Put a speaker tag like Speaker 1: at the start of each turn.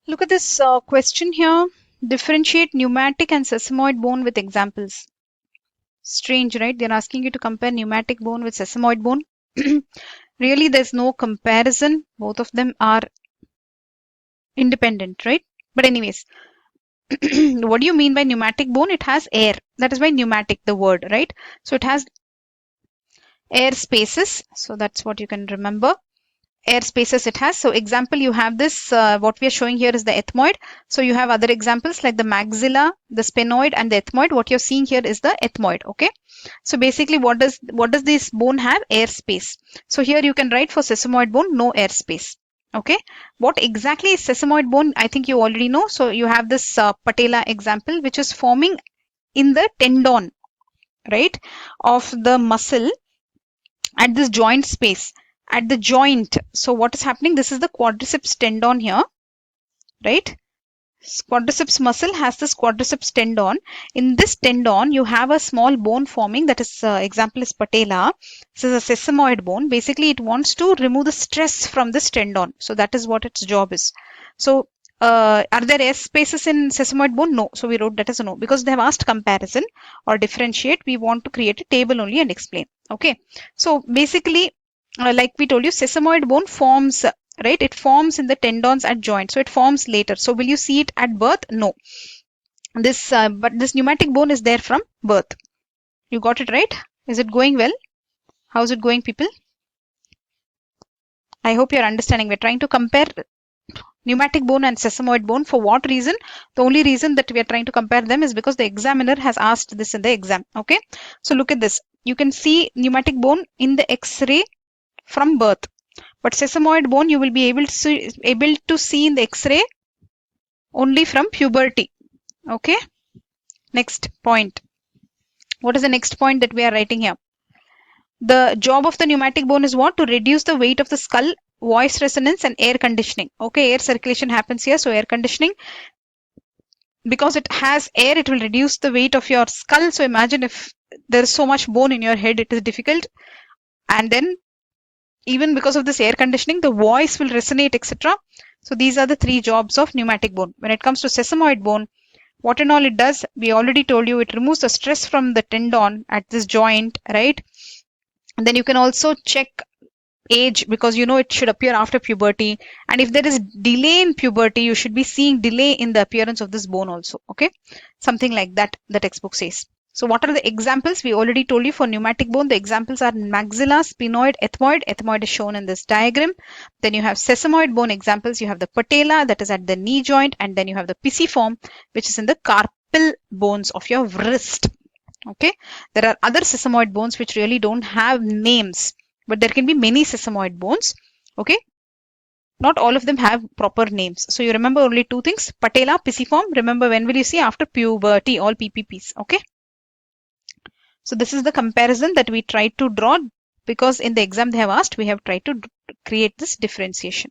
Speaker 1: Look at this question here. Differentiate pneumatic and sesamoid bone with examples. Strange, right? They're asking you to compare pneumatic bone with sesamoid bone. Really, there's no comparison. Both of them are independent, right? But anyways, what do you mean by pneumatic bone? It has air. That is why pneumatic, the word, right? So it has air spaces. So that's what you can remember. Air spaces it has. So example, you have this, what we are showing here is the ethmoid. So you have other examples like the maxilla, the sphenoid and the ethmoid. What you're seeing here is the ethmoid. Okay. So basically what does this bone have? Air space. So here you can write for sesamoid bone, no air space. Okay. What exactly is sesamoid bone? I think you already know. So you have this patella example, which is forming in the tendon, right, of the muscle at this joint space, at the joint. So what is happening? This is the quadriceps tendon here, right? Quadriceps muscle has this quadriceps tendon. In this tendon, you have a small bone forming. That is, example is patella. This is a sesamoid bone. Basically, it wants to remove the stress from this tendon. So that is what its job is. So are there S spaces in sesamoid bone? No. So we wrote that as a no because they have asked comparison or differentiate. We want to create a table only and explain. Okay. So basically, like we told you, sesamoid bone forms, right? It forms in the tendons at joint. So it forms later. So will you see it at birth? No. But this pneumatic bone is there from birth. You got it right? Is it going well? How's it going, people? I hope you're understanding. We're trying to compare pneumatic bone and sesamoid bone. For what reason? The only reason that we are trying to compare them is because the examiner has asked this in the exam. Okay. So look at this. You can see pneumatic bone in the X-ray from birth. But sesamoid bone you will be able to see in the X-ray only from puberty. Okay. Next point. What is the next point that we are writing here? The job of the pneumatic bone is what? To reduce the weight of the skull, voice resonance and air conditioning. Okay, air circulation happens here. So air conditioning, because it has air, it will reduce the weight of your skull. So imagine if there is so much bone in your head, it is difficult. And then even because of this air conditioning, the voice will resonate, etc. So these are the three jobs of pneumatic bone. When it comes to sesamoid bone, what and all it does, we already told you, it removes the stress from the tendon at this joint, right? And then you can also check age because you know it should appear after puberty. And if there is delay in puberty, you should be seeing delay in the appearance of this bone also. Okay, something like that the textbook says. So what are the examples? We already told you for pneumatic bone, the examples are maxilla, sphenoid, ethmoid. Ethmoid is shown in this diagram. Then you have sesamoid bone examples. You have the patella, that is at the knee joint, and then you have the pisiform, which is in the carpal bones of your wrist. Okay, there are other sesamoid bones which really don't have names, but there can be many sesamoid bones. Okay, not all of them have proper names. So you remember only two things: patella, pisiform. Remember, when will you see? After puberty, all PPPs. Okay. So this is the comparison that we tried to draw because in the exam they have asked, we have tried to create this differentiation.